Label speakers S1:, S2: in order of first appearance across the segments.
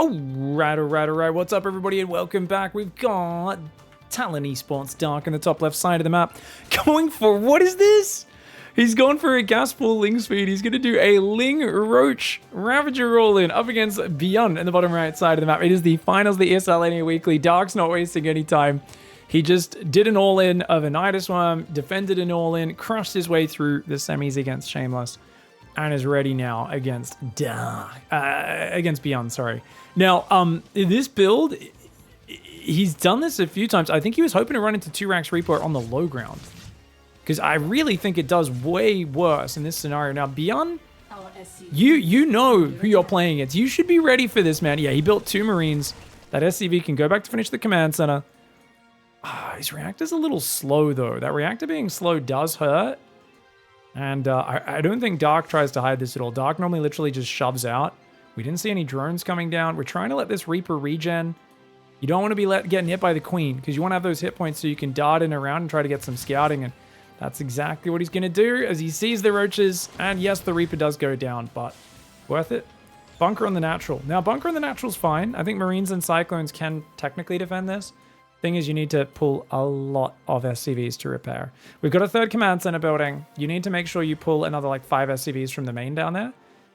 S1: Alright. What's up, everybody, and welcome back. We've got Talon Esports Dark in the top left side of the map. Going for, what is this? He's gone for a gas ball Ling speed. He's going to do a Ling Roach Ravager roll in up against ByuN in the bottom right side of the map. It is the finals of the ESL NA Weekly. Dark's not wasting any time. He just did an all-in of a Nidus Worm, defended an all-in, crushed his way through the semis against Shameless, and is ready now against against ByuN, sorry. Now, this build, he's done this a few times. I think he was hoping to run into 2 ranks Reaper on the low ground, because I really think it does way worse in this scenario. Now, ByuN, you know who you're playing against. You should be ready for this, man. Yeah, he built 2 Marines. That SCV can go back to finish the command center. His reactor's a little slow, though. That reactor being slow does hurt. And I don't think Dark tries to hide this at all. Dark normally literally just shoves out. We didn't see any drones coming down. We're trying to let this Reaper regen. You don't want to be getting hit by the Queen, because you want to have those hit points so you can dart in around and try to get some scouting. And that's exactly what he's going to do as he sees the roaches. And yes, the Reaper does go down, but worth it. Bunker on the natural. Now, bunker on the natural's fine. I think Marines and Cyclones can technically defend this. Thing is, you need to pull a lot of SCVs to repair. We've got a 3rd command center building. You need to make sure you pull another like 5 SCVs from the main down there.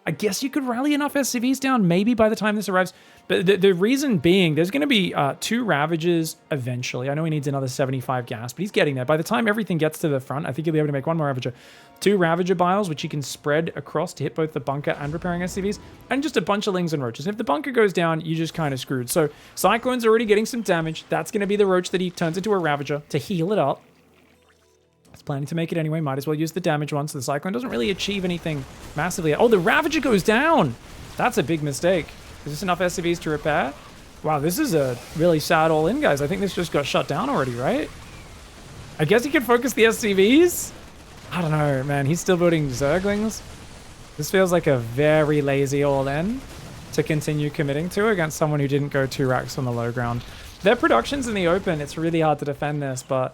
S1: I guess you could rally enough SCVs down maybe by the time this arrives. But the reason being, there's going to be 2 Ravagers eventually. I know he needs another 75 gas, but he's getting there. By the time everything gets to the front, I think he'll be able to make 1 more Ravager. 2 Ravager Biles, which he can spread across to hit both the bunker and repairing SCVs, and just a bunch of Lings and Roaches. And if the bunker goes down, you're just kind of screwed. So Cyclone's already getting some damage. That's going to be the Roach that he turns into a Ravager to heal it up. He's planning to make it anyway. Might as well use the damage one, so the Cyclone doesn't really achieve anything massively. Oh, the Ravager goes down! That's a big mistake. Is this enough SCVs to repair? Wow, this is a really sad all-in, guys. I think this just got shut down already, right? I guess he can focus the SCVs? I don't know, man. He's still building Zerglings. This feels like a very lazy all-in to continue committing to against someone who didn't go 2 racks on the low ground. Their production's in the open. It's really hard to defend this, but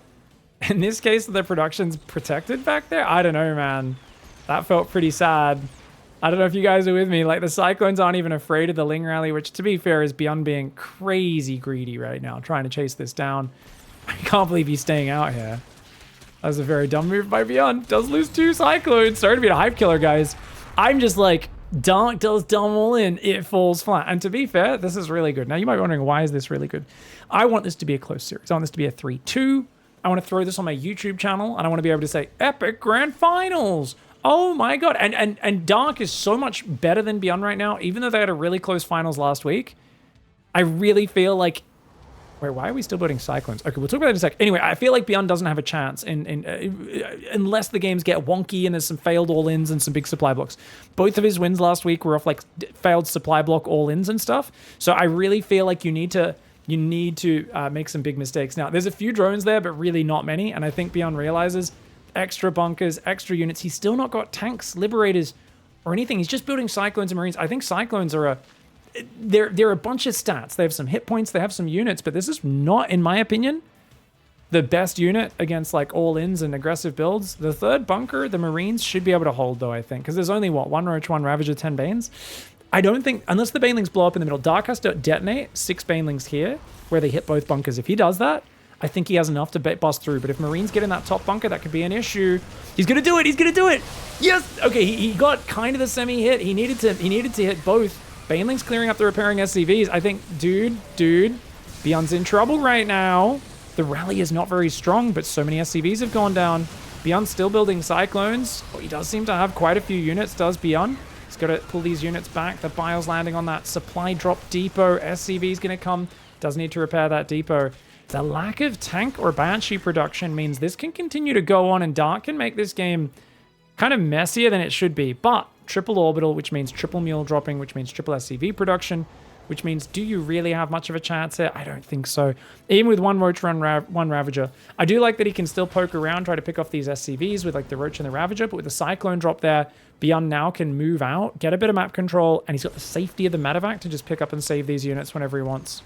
S1: in this case, their production's protected back there? I don't know, man. That felt pretty sad. I don't know if you guys are with me. Like, the Cyclones aren't even afraid of the Ling rally, which, to be fair, is ByuN being crazy greedy right now, trying to chase this down. I can't believe he's staying out here. That was a very dumb move by ByuN. Does lose 2 Cyclones. Sorry to be a hype killer, guys. I'm just like, Dark does dumb all in, it falls flat. And to be fair, this is really good. Now, you might be wondering, why is this really good? I want this to be a close series. I want this to be a 3-2. I want to throw this on my YouTube channel, and I want to be able to say, epic grand finals. Oh my god. And Dark is so much better than ByuN right now, even though they had a really close finals last week. I really feel like... Wait, why are we still building Cyclones? Okay, we'll talk about that in a sec. Anyway, I feel like ByuN doesn't have a chance unless the games get wonky and there's some failed all-ins and some big supply blocks. Both of his wins last week were off like failed supply block all-ins and stuff. So I really feel like you need to make some big mistakes. Now, there's a few drones there, but really not many. And I think ByuN realizes extra bunkers, extra units. He's still not got tanks, liberators, or anything. He's just building Cyclones and Marines. I think Cyclones are they're a bunch of stats. They have some hit points, they have some units, but this is not, in my opinion, the best unit against like all-ins and aggressive builds. The 3rd bunker, the Marines should be able to hold, though, I think, because there's only, what, 1 Roach, 1 Ravager, 10 Banes? I don't think, unless the Banelings blow up in the middle, Dark has to detonate 6 Banelings here, where they hit both bunkers. If he does that, I think he has enough to bust through. But if Marines get in that top bunker, that could be an issue. He's going to do it. He's going to do it. Yes. Okay, he got kind of the semi-hit. He needed to hit both. Banelings clearing up the repairing SCVs. I think, dude, ByuN's in trouble right now. The rally is not very strong, but so many SCVs have gone down. ByuN's still building Cyclones. Oh, he does seem to have quite a few units, does ByuN. He's got to pull these units back. The Bile's landing on that supply drop depot. SCV's going to come. Does need to repair that depot. The lack of tank or Banshee production means this can continue to go on, and Dark can make this game kind of messier than it should be. But triple orbital, which means triple mule dropping, which means triple SCV production, which means, do you really have much of a chance here? I don't think so. Even with 1 Roach, 1 Ravager. I do like that he can still poke around, try to pick off these SCVs with like the Roach and the Ravager, but with the Cyclone drop there, ByuN now can move out, get a bit of map control, and he's got the safety of the medevac to just pick up and save these units whenever he wants.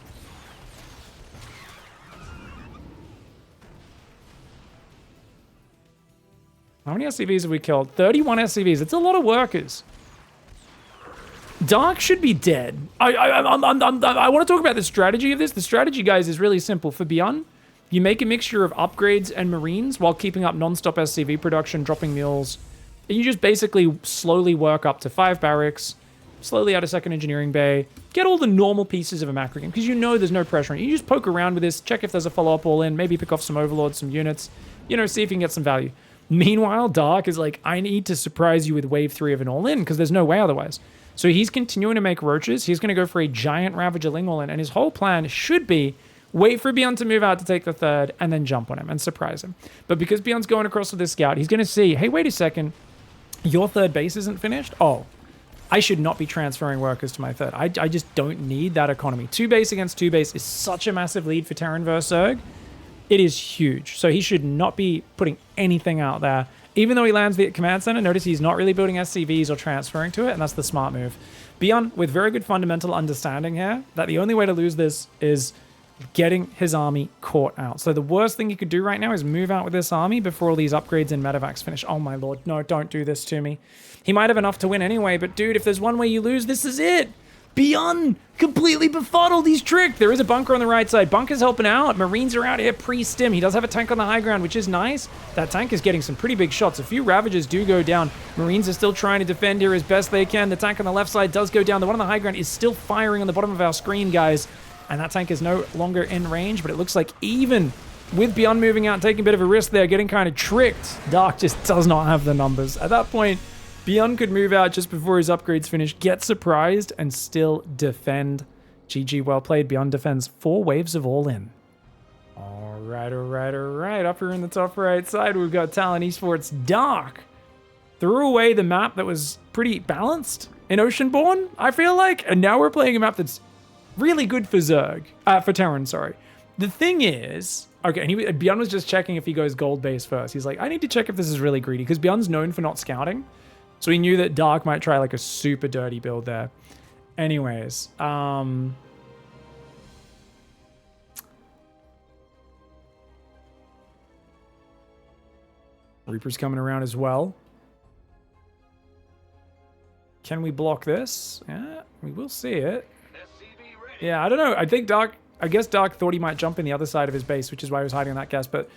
S1: How many SCVs have we killed? 31 SCVs. It's a lot of workers. Dark should be dead. I want to talk about the strategy of this. The strategy, guys, is really simple. For ByuN, you make a mixture of upgrades and marines while keeping up non-stop SCV production, dropping mules. And you just basically slowly work up to 5 barracks, slowly add a second engineering bay, get all the normal pieces of a macro game, because you know there's no pressure on it. You just poke around with this, check if there's a follow-up all in, maybe pick off some overlords, some units, you know, see if you can get some value. Meanwhile, Dark is like, I need to surprise you with wave 3 of an all-in, because there's no way otherwise. So he's continuing to make roaches. He's going to go for a giant Ravager Ling all-in, and his whole plan should be wait for ByuN to move out to take the third, and then jump on him and surprise him. But because ByuN's going across with this scout, he's going to see, hey, wait a second, your third base isn't finished? Oh, I should not be transferring workers to my third. I just don't need that economy. 2 base against 2 base is such a massive lead for Terran versus Zerg. It is huge. So he should not be putting anything out there. Even though he lands the command center, notice he's not really building SCVs or transferring to it, and that's the smart move. ByuN, with very good fundamental understanding here, that the only way to lose this is getting his army caught out. So the worst thing you could do right now is move out with this army before all these upgrades and medevacs finish. Oh my lord, no, don't do this to me. He might have enough to win anyway, but dude, if there's one way you lose, this is it. ByuN completely befuddled. He's tricked. There is a bunker on the right side. Bunker's helping out. Marines are out here pre-stim. He does have a tank on the high ground, which is nice. That tank is getting some pretty big shots. A few Ravagers do go down. Marines are still trying to defend here as best they can. The tank on the left side does go down. The one on the high ground is still firing on the bottom of our screen, guys. And that tank is no longer in range, but it looks like even with ByuN moving out, taking a bit of a risk there, getting kind of tricked, Dark just does not have the numbers. At that point, ByuN could move out just before his upgrades finish, get surprised, and still defend. GG, well played. ByuN defends 4 waves of all-in. All right. Up here in the top right side, we've got Talon Esports. Dark threw away the map that was pretty balanced in Oceanborn, I feel like, and now we're playing a map that's really good for Zerg. For Terran, sorry. The thing is, okay, and ByuN was just checking if he goes gold base first. He's like, I need to check if this is really greedy, because ByuN's known for not scouting. So he knew that Dark might try like a super dirty build there. Anyways, Reaper's coming around as well. Can we block this? Yeah, we will see it. Yeah, I don't know. I guess Dark thought he might jump in the other side of his base, which is why he was hiding in that gas, but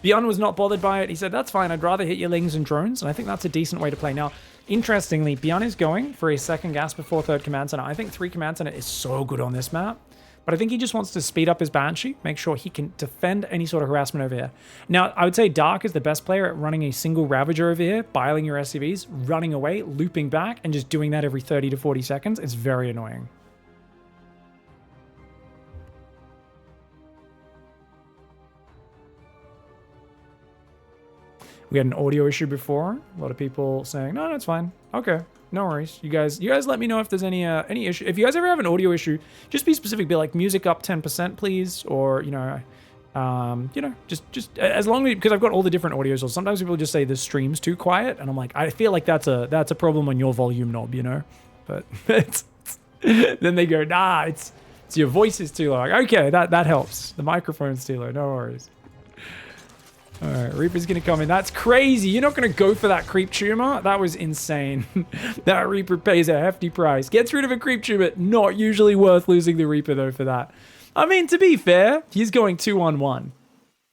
S1: ByuN was not bothered by it. He said, that's fine. I'd rather hit your lings and drones, and I think that's a decent way to play. Now, interestingly, ByuN is going for a second gas before third command center. I think 3 command center is so good on this map, but I think he just wants to speed up his Banshee, make sure he can defend any sort of harassment over here. Now, I would say Dark is the best player at running a single Ravager over here, biling your SCVs, running away, looping back, and just doing that every 30 to 40 seconds. It's very annoying. We had an audio issue before. A lot of people saying, no, it's fine. Okay, no worries. You guys let me know if there's any issue. If you guys ever have an audio issue, just be specific. Be like, music up 10%, please. Or, just as long as, because I've got all the different audios. Or sometimes people just say the stream's too quiet. And I'm like, I feel like that's a problem on your volume knob, you know? But then they go, nah, it's your voice is too low. Okay, that helps. The microphone's too low, no worries. All right, Reaper's going to come in. That's crazy. You're not going to go for that creep tumor? That was insane. That Reaper pays a hefty price. Gets rid of a creep tumor. Not usually worth losing the Reaper, though, for that. I mean, to be fair, he's going 2-on-1,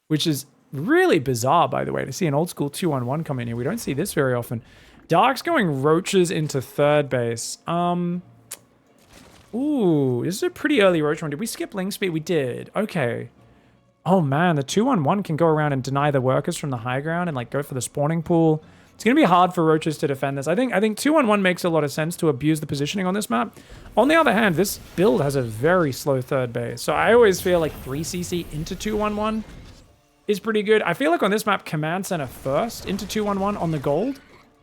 S1: which is really bizarre, by the way, to see an old school 2-on-1 come in here. We don't see this very often. Dark's going roaches into third base. Ooh, this is a pretty early roach one. Did we skip ling speed? We did. Okay. Oh man, the 2-on-1 can go around and deny the workers from the high ground and like go for the spawning pool. It's going to be hard for roaches to defend this. I think 2-on-1 makes a lot of sense to abuse the positioning on this map. On the other hand, this build has a very slow third base. So I always feel like 3cc into 2-on-1 is pretty good. I feel like on this map, command center first into 2-on-1 on the gold.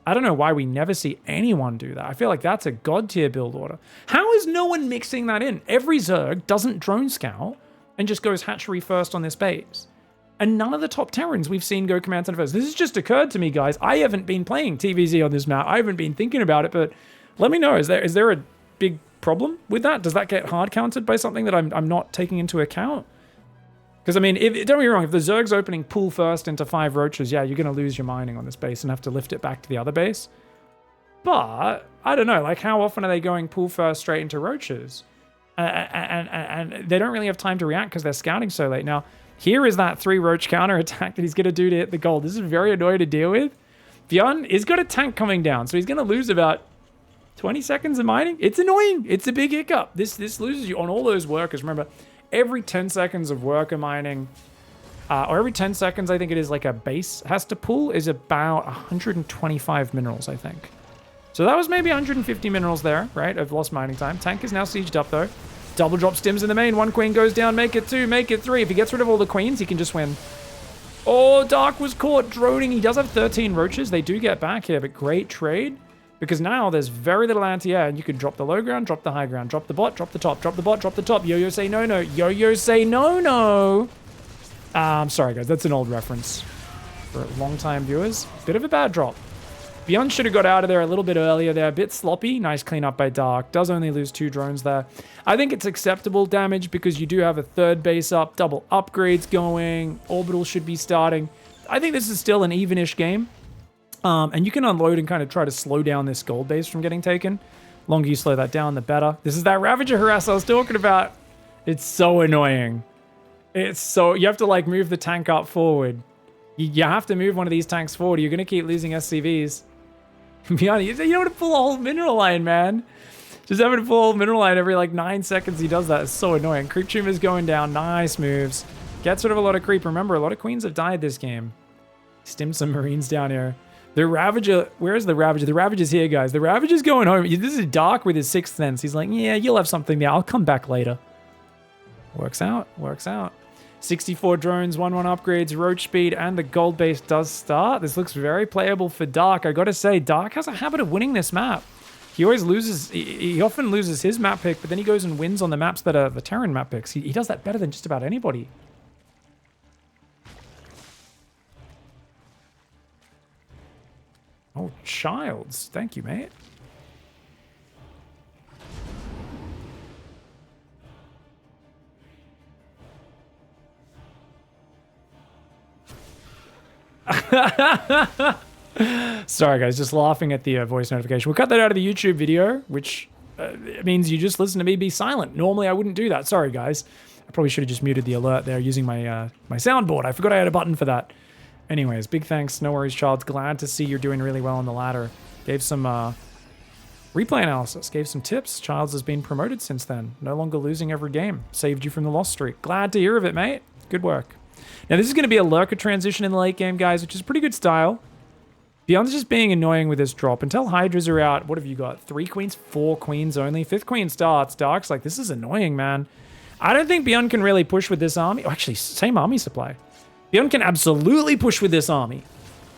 S1: I don't know why we never see anyone do that. I feel like that's a god tier build order. How is no one mixing that in? Every Zerg doesn't drone scout and just goes hatchery first on this base. And none of the top Terrans we've seen go command center first. This has just occurred to me, guys. I haven't been playing TVZ on this map. I haven't been thinking about it, but let me know. Is there a big problem with that? Does that get hard counted by something that I'm not taking into account? Because, I mean, don't get me wrong, if the Zerg's opening pool first into 5 roaches, yeah, you're going to lose your mining on this base and have to lift it back to the other base. But I don't know, like how often are they going pull first straight into roaches? And they don't really have time to react because they're scouting so late. Now, here is that 3 roach counter attack that he's going to do to hit the gold. This is very annoying to deal with. ByuN has got a tank coming down, so he's going to lose about 20 seconds of mining. It's annoying. It's a big hiccup. This loses you on all those workers. Remember, every 10 seconds of worker mining, or every 10 seconds, I think it is, like a base has to pull, is about 125 minerals, I think. So that was maybe 150 minerals there, right, of lost mining time. Tank is now sieged up, though. Double drop stims in the main. 1 queen goes down. Make it 2. Make it 3. If he gets rid of all the queens, he can just win. Oh, Dark was caught droning. He does have 13 roaches. They do get back here, but great trade. Because now there's very little anti-air, and you can drop the low ground, drop the high ground, drop the bot, drop the top, drop the bot, drop the top. Yo-yo say no-no. Yo-yo say no-no. I'm sorry, guys. That's an old reference for long-time viewers. Bit of a bad drop. ByuN should have got out of there a little bit earlier there. A bit sloppy. Nice cleanup by Dark. Does only lose 2 drones there. I think it's acceptable damage because you do have a 3rd base up. Double upgrades going. Orbital should be starting. I think this is still an even-ish game. And you can unload and kind of try to slow down this gold base from getting taken. Longer you slow that down, the better. This is that Ravager harass I was talking about. It's so annoying. It's so... You have to, like, move the tank up forward. You have to move one of these tanks forward. You're going to keep losing SCVs. ByuN, you don't want to pull a whole mineral line, man. Just having to pull a whole mineral line every, like, 9 seconds he does that. It's so annoying. Creep tumor's going down. Nice moves. Gets rid of a lot of creep. Remember, a lot of queens have died this game. Stimmed some marines down here. The Ravager, where's the Ravager? The Ravager's here, guys. The Ravager's going home. This is Dark with his 6th sense. He's like, yeah, you'll have something there. I'll come back later. Works out. Works out. 64 drones, 1-1 upgrades, roach speed, and the gold base does start. This looks very playable for Dark. I gotta say, Dark has a habit of winning this map. He always loses, he often loses his map pick, but then he goes and wins on the maps that are the Terran map picks. He does that better than just about anybody. Oh, Childs. Thank you, mate. Sorry, guys. Just laughing at the voice notification. We'll cut that out of the YouTube video, which means you just listen to me be silent. Normally, I wouldn't do that. Sorry, guys. I probably should have just muted the alert there using my my soundboard. I forgot I had a button for that. Anyways, big thanks. No worries, Childs. Glad to see you're doing really well on the ladder. Gave some replay analysis. Gave some tips. Childs has been promoted since then. No longer losing every game. Saved you from the loss streak. Glad to hear of it, mate. Good work. Now, this is going to be a lurker transition in the late game, guys, which is pretty good style. ByuN's just being annoying with this drop. Until Hydras are out, what have you got? 3 queens? 4 queens only? 5th queen starts. Dark's like, this is annoying, man. I don't think ByuN can really push with this army. Oh, actually, same army supply. ByuN can absolutely push with this army.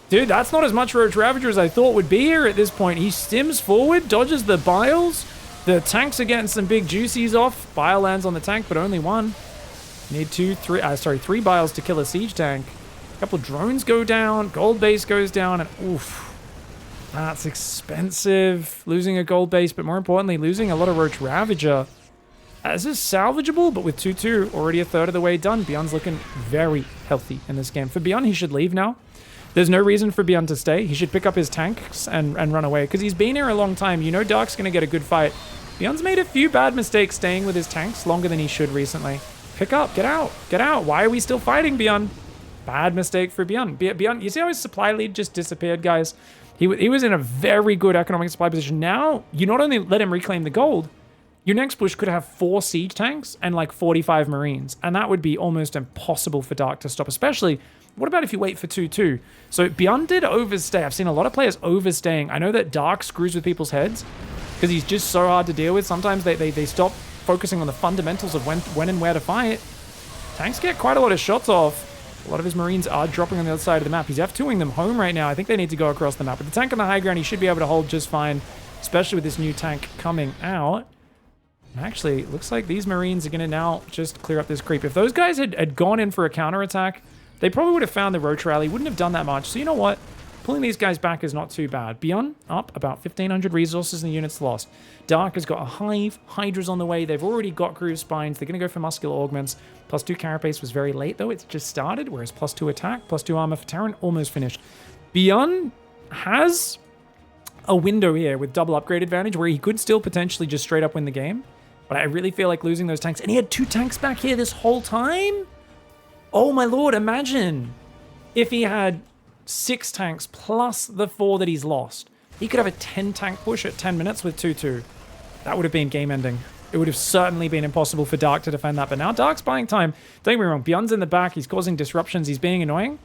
S1: Dude, that's not as much Roach Ravager as I thought would be here at this point. He stims forward, dodges the biles. The tanks are getting some big juicies off. Bile lands on the tank, but only 1. Need 3 biles to kill a siege tank. A couple of drones go down. Gold base goes down, and oof. That's expensive. Losing a gold base, but more importantly, losing a lot of Roach Ravager. This is salvageable, but with 2-2, already a third of the way done. ByuN's looking very healthy in this game. For ByuN, he should leave now. There's no reason for ByuN to stay. He should pick up his tanks and run away, because he's been here a long time. You know Dark's going to get a good fight. ByuN's made a few bad mistakes staying with his tanks longer than he should recently. Pick up. Get out. Get out. Why are we still fighting, ByuN? Bad mistake for ByuN. ByuN, you see how his supply lead just disappeared, guys? He was in a very good economic supply position. Now, you not only let him reclaim the gold, your next push could have 4 siege tanks and like 45 marines. And that would be almost impossible for Dark to stop. Especially, what about if you wait for 2-2? So ByuN did overstay. I've seen a lot of players overstaying. I know that Dark screws with people's heads because he's just so hard to deal with. Sometimes they stop focusing on the fundamentals of when and where to fight. Tanks get quite a lot of shots off. A lot of his marines are dropping on the other side of the map. He's F2ing them home right now. I think they need to go across the map. With the tank on the high ground, he should be able to hold just fine, especially with this new tank coming out. Actually, it looks like these marines are going to now just clear up this creep. If those guys had gone in for a counterattack, they probably would have found the Roach Rally. Wouldn't have done that much. So you know what? Pulling these guys back is not too bad. ByuN up about 1,500 resources and units lost. Dark has got a hive. Hydras on the way. They've already got groove spines. They're going to go for muscular augments. +2 carapace was very late, though. It's just started, whereas +2 attack, +2 armor for Terran almost finished. ByuN has a window here with double upgrade advantage where he could still potentially just straight up win the game. But I really feel like losing those tanks. And he had 2 tanks back here this whole time? Oh my lord, imagine if he had 6 tanks plus the 4 that he's lost. He could have a 10 tank push at 10 minutes with 2-2. That would have been game ending. It would have certainly been impossible for Dark to defend that. But now Dark's buying time. Don't get me wrong, ByuN's in the back. He's causing disruptions. He's being annoying.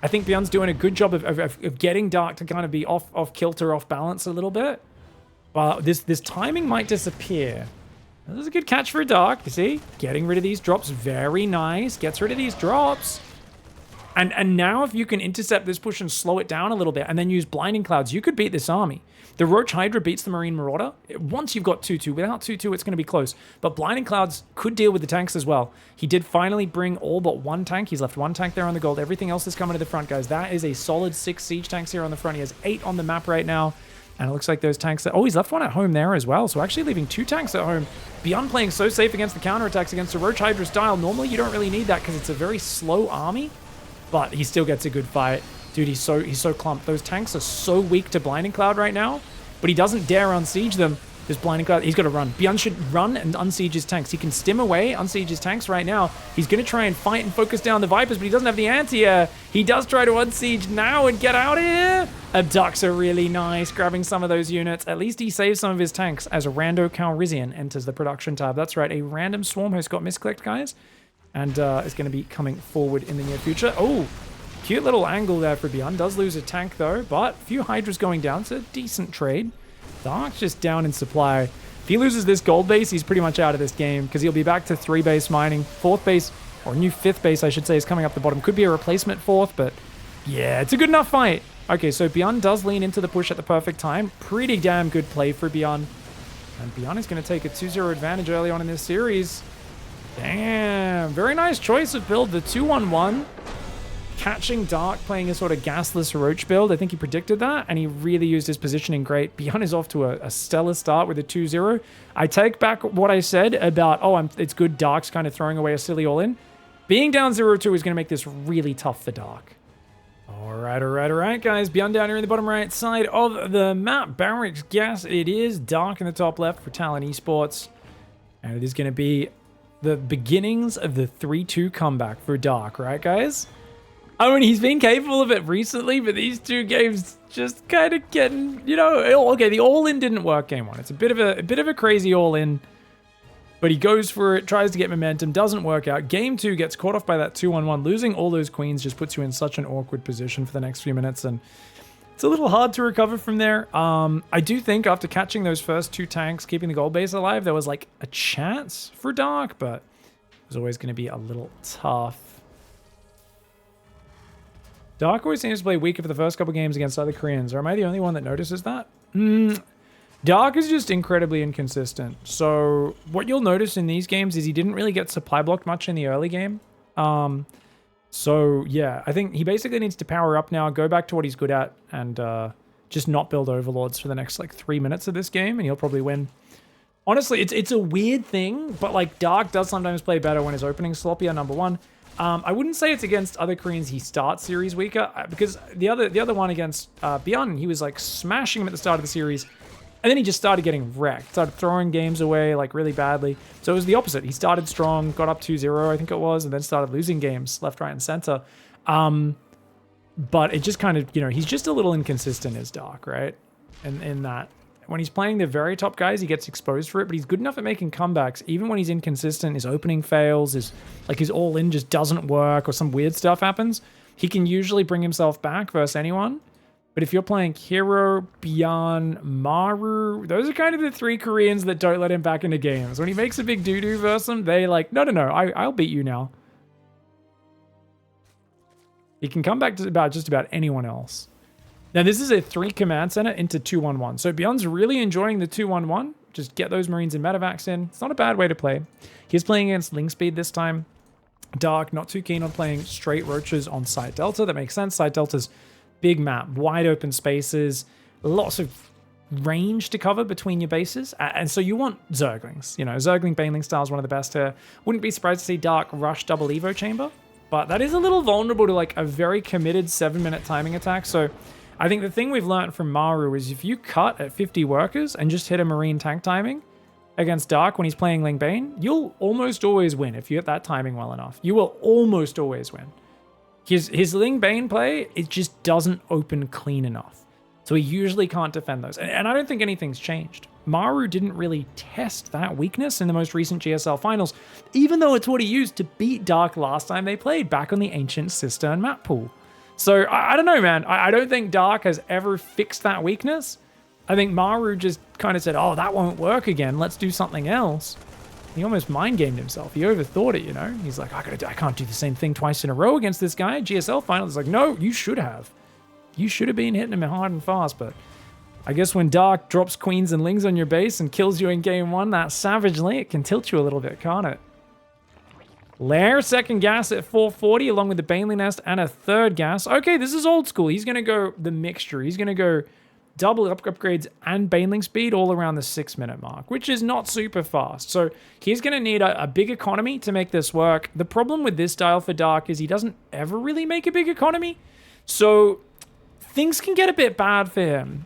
S1: I think ByuN's doing a good job of getting Dark to kind of be off kilter, off balance a little bit. But this timing might disappear. This is a good catch for Dark, you see? Getting rid of these drops, very nice. Gets rid of these drops. And now if you can intercept this push and slow it down a little bit and then use Blinding Clouds, you could beat this army. The Roach Hydra beats the Marine Marauder. Once you've got 2-2, without 2-2, it's going to be close. But Blinding Clouds could deal with the tanks as well. He did finally bring all but 1 tank. He's left 1 tank there on the gold. Everything else is coming to the front, guys. That is a solid 6 siege tanks here on the front. He has 8 on the map right now. And it looks like those tanks... Oh, he's left 1 at home there as well. So actually leaving 2 tanks at home. ByuN playing so safe against the counterattacks against the Roach Hydra style. Normally, you don't really need that because it's a very slow army. But he still gets a good fight. Dude, he's so clumped. Those tanks are so weak to Blinding Cloud right now. But he doesn't dare unsiege them. This Blinding Cloud, he's got to run. ByuN should run and unsiege his tanks. He can stim away, unsiege his tanks right now. He's going to try and fight and focus down the Vipers, but he doesn't have the anti-air. He does try to unsiege now and get out of here. Abducts are really nice, grabbing some of those units. At least he saves some of his tanks as a rando Calrissian enters the production tab. That's right, a random swarm host got misclicked, guys. And is going to be coming forward in the near future. Oh, cute little angle there for ByuN. Does lose a tank, though, but a few Hydras going down. It's a decent trade. Dark's just down in supply. If he loses this gold base, he's pretty much out of this game because he'll be back to 3 base mining. 4th base, or new 5th base, I should say, is coming up the bottom. Could be a replacement 4th, but yeah, it's a good enough fight. Okay, so ByuN does lean into the push at the perfect time. Pretty damn good play for ByuN. And ByuN is going to take a 2-0 advantage early on in this series. Damn, very nice choice of build, the 2-1-1. Catching Dark playing a sort of gasless Roach build. I think he predicted that, and he really used his positioning great. ByuN is off to a stellar start with a 2-0. I take back what I said about, it's good Dark's kind of throwing away a silly all-in. Being down 0-2 is going to make this really tough for Dark. All right, guys. ByuN down here in the bottom right side of the map. Barracks gas. It is Dark in the top left for Talon Esports. And it is going to be the beginnings of the 3-2 comeback for Dark, right, guys? I mean, he's been capable of it recently, but these 2 games just kind of getting, okay, the all-in didn't work game 1. It's a bit of a crazy all-in, but he goes for it, tries to get momentum, doesn't work out. Game 2 gets caught off by that 2-1-1. Losing all those queens just puts you in such an awkward position for the next few minutes, and it's a little hard to recover from there. I do think after catching those first 2 tanks, keeping the gold base alive, there was like a chance for Dark, but it was always going to be a little tough. Dark always seems to play weaker for the first couple games against other Koreans, or am I the only one that notices that? Dark is just incredibly inconsistent. So what you'll notice in these games is he didn't really get supply blocked much in the early game. So yeah, I think he basically needs to power up now, go back to what he's good at, and just not build overlords for the next like 3 minutes of this game, and he'll probably win. Honestly, it's a weird thing, but like Dark does sometimes play better when his opening's sloppier, number one. I wouldn't say it's against other Koreans he starts series weaker, because the other one against ByuN, he was like smashing him at the start of the series, and then he just started getting wrecked, started throwing games away like really badly. So it was the opposite. He started strong, got up 2-0, I think it was, and then started losing games left, right, and center. But it just kind of, he's just a little inconsistent as Dark, right? In that. When he's playing the very top guys, he gets exposed for it, but he's good enough at making comebacks. Even when he's inconsistent, his opening fails, his all-in just doesn't work, or some weird stuff happens, he can usually bring himself back versus anyone. But if you're playing Hero, ByuN, Maru, those are kind of the 3 Koreans that don't let him back into games. When he makes a big doo-doo versus them, they like, no, I'll beat you now. He can come back to just about anyone else. Now, this is a 3 command center into 2-1-1. So ByuN's really enjoying the 2-1-1. Just get those Marines and medevacs in. It's not a bad way to play. He's playing against Ling Speed this time. Dark, not too keen on playing straight Roaches on Side Delta. That makes sense. Side Delta's big map, wide open spaces, lots of range to cover between your bases. And so you want Zerglings. Zergling Baneling style is one of the best here. Wouldn't be surprised to see Dark rush double Evo Chamber. But that is a little vulnerable to like a very committed 7-minute timing attack. So I think the thing we've learned from Maru is if you cut at 50 workers and just hit a Marine tank timing against Dark when he's playing Ling Bane, you'll almost always win if you hit that timing well enough. You will almost always win. His Ling Bane play, it just doesn't open clean enough. So he usually can't defend those. And I don't think anything's changed. Maru didn't really test that weakness in the most recent GSL finals, even though it's what he used to beat Dark last time they played back on the Ancient Cistern map pool. So I don't know, man. I don't think Dark has ever fixed that weakness. I think Maru just kind of said, oh, that won't work again. Let's do something else. He almost mind gamed himself. He overthought it, you know? He's like, I can't do the same thing twice in a row against this guy. GSL finals. It's like, no, you should have. You should have been hitting him hard and fast, but I guess when Dark drops queens and lings on your base and kills you in game one that savagely, it can tilt you a little bit, can't it? Lair, second gas at 440, along with the Baneling Nest and a third gas. Okay, this is old school. He's going to go the mixture. He's going to go double upgrades and Baneling speed all around the 6-minute mark, which is not super fast. So he's going to need a big economy to make this work. The problem with this style for Dark is he doesn't ever really make a big economy. So things can get a bit bad for him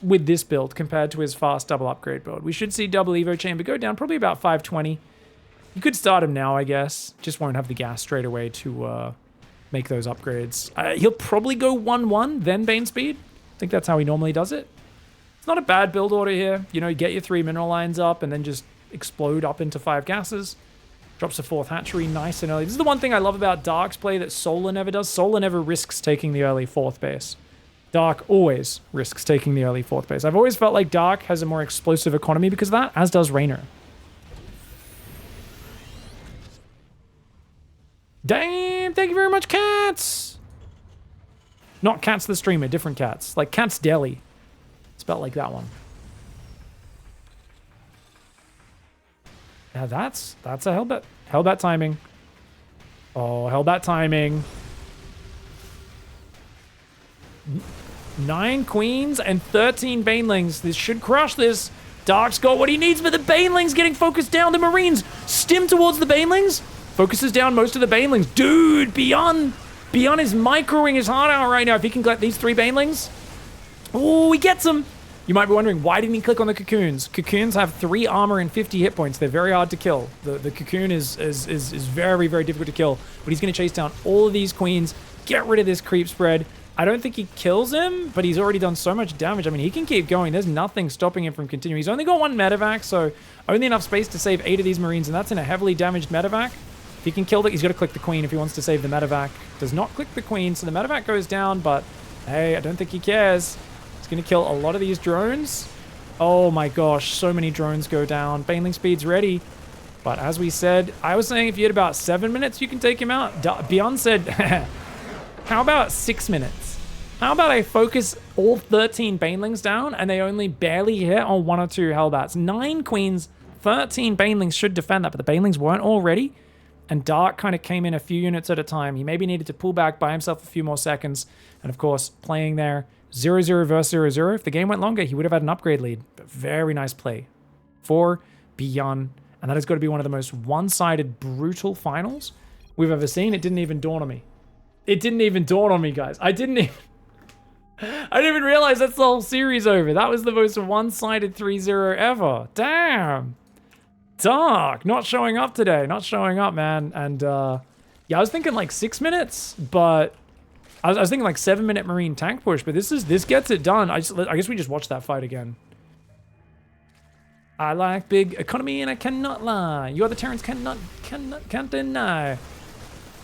S1: with this build compared to his fast double upgrade build. We should see double Evo Chamber go down probably about 520. You could start him now, I guess. Just won't have the gas straight away to make those upgrades. He'll probably go 1-1, then Bane speed. I think that's how he normally does it. It's not a bad build order here. You know, you get your 3 mineral lines up and then just explode up into 5 gases. Drops a 4th hatchery nice and early. This is the one thing I love about Dark's play that Solar never does. Solar never risks taking the early 4th base. Dark always risks taking the early 4th base. I've always felt like Dark has a more explosive economy because of that, as does Raynor. Damn, thank you very much, Cats! Not Cats the streamer, different Cats. Like Cats Deli. Spelled like that one. Yeah, that's a Hellbat. Hellbat timing. Oh, Hellbat timing. 9 queens and 13 banelings. This should crush this. Dark's got what he needs, but the banelings getting focused down. The Marines stim towards the banelings. Focuses down most of the banelings. Dude, ByuN is microing his heart out right now. If he can collect these 3 banelings. Oh, he gets them. You might be wondering, why didn't he click on the cocoons? Cocoons have 3 armor and 50 hit points. They're very hard to kill. The cocoon is very, very difficult to kill. But he's going to chase down all of these queens, get rid of this creep spread. I don't think he kills him, but he's already done so much damage. I mean, he can keep going. There's nothing stopping him from continuing. He's only got 1 medevac, so only enough space to save 8 of these Marines, and that's in a heavily damaged medevac. If he can kill it, he's got to click the queen if he wants to save the medevac. Does not click the queen, so the medevac goes down, but hey, I don't think he cares. He's going to kill a lot of these drones. Oh my gosh, so many drones go down. Baneling speed's ready. But as we said, I was saying if you had about 7 minutes, you can take him out. ByuN said, how about 6 minutes? How about I focus all 13 banelings down and they only barely hit on 1 or 2 Hellbats? 9 queens, 13 banelings should defend that, but the banelings weren't all ready. And Dark kind of came in a few units at a time. He maybe needed to pull back, buy himself a few more seconds. And of course, playing there 0-0 versus 0-0. If the game went longer, he would have had an upgrade lead. But very nice play for ByuN. And that has got to be one of the most one-sided, brutal finals we've ever seen. It didn't even dawn on me. It didn't even dawn on me, guys. I didn't even realize that's the whole series over. That was the most one-sided 3-0 ever. Damn. Dark, not showing up today. Not showing up, man. And yeah, I was thinking like 6 minutes, but I was thinking like 7-minute Marine tank push, but this gets it done. I guess we just watch that fight again. I like big economy and I cannot lie. You other Terrans can't deny.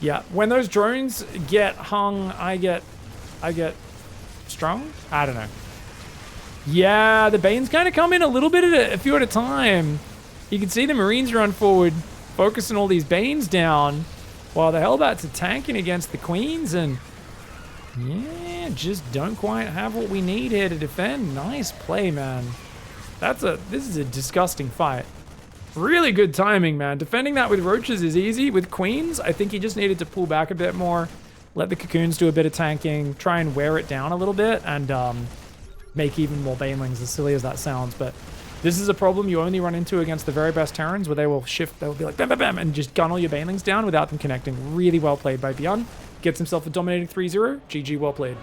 S1: Yeah, when those drones get hung, I get strong? I don't know. Yeah, the Banes kind of come in a little bit at a few at a time. You can see the Marines run forward, focusing all these Banes down, while the Hellbats are tanking against the Queens, and yeah, just don't quite have what we need here to defend. Nice play, man. This is a disgusting fight. Really good timing, man. Defending that with Roaches is easy. With Queens, I think he just needed to pull back a bit more, let the Cocoons do a bit of tanking, try and wear it down a little bit, and make even more Banelings, as silly as that sounds. But this is a problem you only run into against the very best Terrans, where they will shift, they'll be like bam, bam, bam, and just gun all your Banelings down without them connecting. Really well played by ByuN. Gets himself a dominating 3-0. GG, well played.